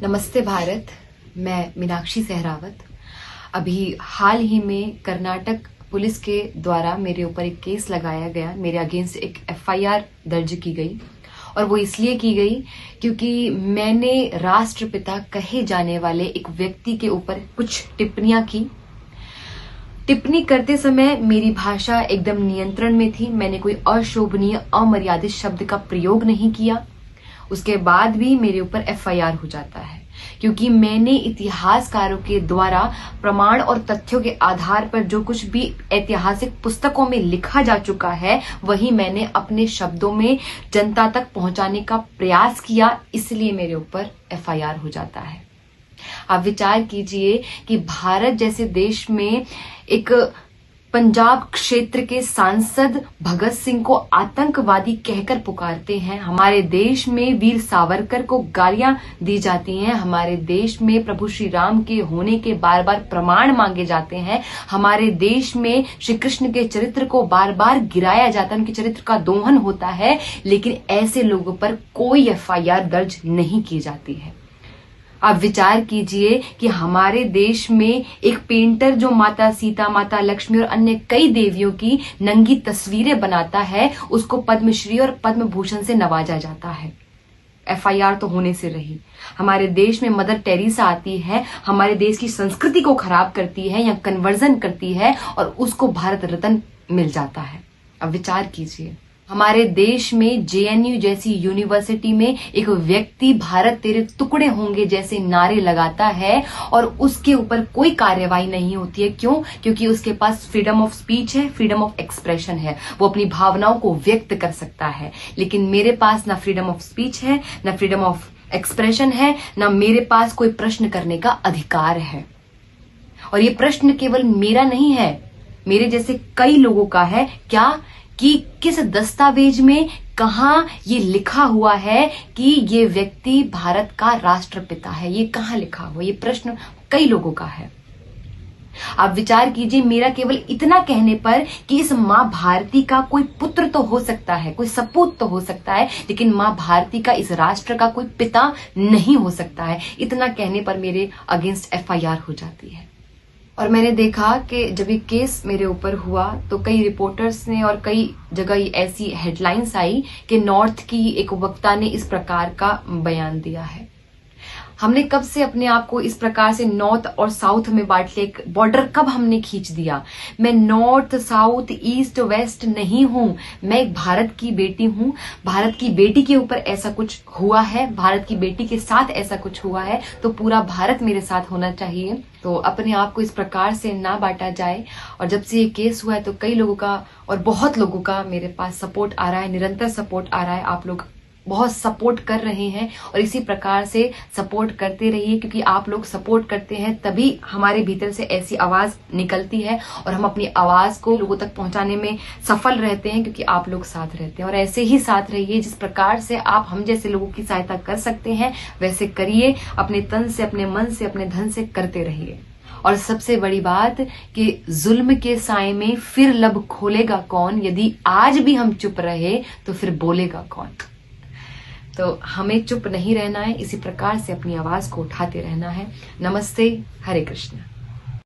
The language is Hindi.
नमस्ते भारत। मैं मीनाक्षी सहरावत। अभी हाल ही में कर्नाटक पुलिस के द्वारा मेरे ऊपर एक केस लगाया गया, मेरे अगेंस्ट एक एफआईआर दर्ज की गई और वो इसलिए की गई क्योंकि मैंने राष्ट्रपिता कहे जाने वाले एक व्यक्ति के ऊपर कुछ टिप्पणियां की। टिप्पणी करते समय मेरी भाषा एकदम नियंत्रण में थी। मैंने कोई अशोभनीय अमर्यादित शब्द का प्रयोग नहीं किया। उसके बाद भी मेरे ऊपर एफआईआर हो जाता है क्योंकि मैंने इतिहासकारों के द्वारा प्रमाण और तथ्यों के आधार पर जो कुछ भी ऐतिहासिक पुस्तकों में लिखा जा चुका है वही मैंने अपने शब्दों में जनता तक पहुंचाने का प्रयास किया, इसलिए मेरे ऊपर एफआईआर हो जाता है। आप विचार कीजिए कि भारत जैसे देश में एक पंजाब क्षेत्र के सांसद भगत सिंह को आतंकवादी कहकर पुकारते हैं। हमारे देश में वीर सावरकर को गालियां दी जाती हैं। हमारे देश में प्रभु श्री राम के होने के बार बार प्रमाण मांगे जाते हैं। हमारे देश में श्री कृष्ण के चरित्र को बार बार गिराया जाता है, उनके चरित्र का दोहन होता है, लेकिन ऐसे लोगों पर कोई एफआईआर दर्ज नहीं की जाती है। आप विचार कीजिए कि हमारे देश में एक पेंटर जो माता सीता, माता लक्ष्मी और अन्य कई देवियों की नंगी तस्वीरें बनाता है, उसको पद्मश्री और पद्म भूषण से नवाजा जाता है। एफआईआर तो होने से रही। हमारे देश में मदर टेरेसा आती है, हमारे देश की संस्कृति को खराब करती है या कन्वर्जन करती है और उसको भारत रत्न मिल जाता है। अब विचार कीजिए, हमारे देश में जेएनयू जैसी यूनिवर्सिटी में एक व्यक्ति भारत तेरे टुकड़े होंगे जैसे नारे लगाता है और उसके ऊपर कोई कार्यवाही नहीं होती है। क्यों? क्योंकि उसके पास फ्रीडम ऑफ स्पीच है, फ्रीडम ऑफ एक्सप्रेशन है, वो अपनी भावनाओं को व्यक्त कर सकता है। लेकिन मेरे पास ना फ्रीडम ऑफ स्पीच है, ना फ्रीडम ऑफ एक्सप्रेशन है, ना मेरे पास कोई प्रश्न करने का अधिकार है। और ये प्रश्न केवल मेरा नहीं है, मेरे जैसे कई लोगों का है। क्या कि किस दस्तावेज में कहां ये लिखा हुआ है कि ये व्यक्ति भारत का राष्ट्रपिता है? ये कहां लिखा हुआ? ये प्रश्न कई लोगों का है। आप विचार कीजिए, मेरा केवल इतना कहने पर कि इस मां भारती का कोई पुत्र तो हो सकता है, कोई सपूत तो हो सकता है, लेकिन मां भारती का इस राष्ट्र का कोई पिता नहीं हो सकता है, इतना कहने पर मेरे अगेंस्ट एफआईआर हो जाती है। और मैंने देखा कि जब ये केस मेरे ऊपर हुआ तो कई रिपोर्टर्स ने और कई जगह ऐसी हेडलाइंस आई कि नॉर्थ की एक वक्ता ने इस प्रकार का बयान दिया है। हमने कब से अपने आप को इस प्रकार से नॉर्थ और साउथ में बांट लिया? एक बॉर्डर कब हमने खींच दिया? मैं नॉर्थ, साउथ, ईस्ट, वेस्ट नहीं हूं। मैं एक भारत की बेटी हूं। भारत की बेटी के ऊपर ऐसा कुछ हुआ है, भारत की बेटी के साथ ऐसा कुछ हुआ है, तो पूरा भारत मेरे साथ होना चाहिए। तो अपने आप को इस प्रकार से ना बांटा जाए। और जब से ये केस हुआ है तो कई लोगों का और बहुत लोगों का मेरे पास सपोर्ट आ रहा है, निरंतर सपोर्ट आ रहा है। आप लोग बहुत सपोर्ट कर रहे हैं और इसी प्रकार से सपोर्ट करते रहिए, क्योंकि आप लोग सपोर्ट करते हैं तभी हमारे भीतर से ऐसी आवाज निकलती है और हम अपनी आवाज को लोगों तक पहुंचाने में सफल रहते हैं, क्योंकि आप लोग साथ रहते हैं। और ऐसे ही साथ रहिए, जिस प्रकार से आप हम जैसे लोगों की सहायता कर सकते हैं वैसे करिए। अपने तन से, अपने मन से, अपने धन से करते रहिए। और सबसे बड़ी बात कि जुल्म के साए में फिर लब खोलेगा कौन? यदि आज भी हम चुप रहे तो फिर बोलेगा कौन? तो हमें चुप नहीं रहना है, इसी प्रकार से अपनी आवाज को उठाते रहना है। नमस्ते, हरे कृष्ण।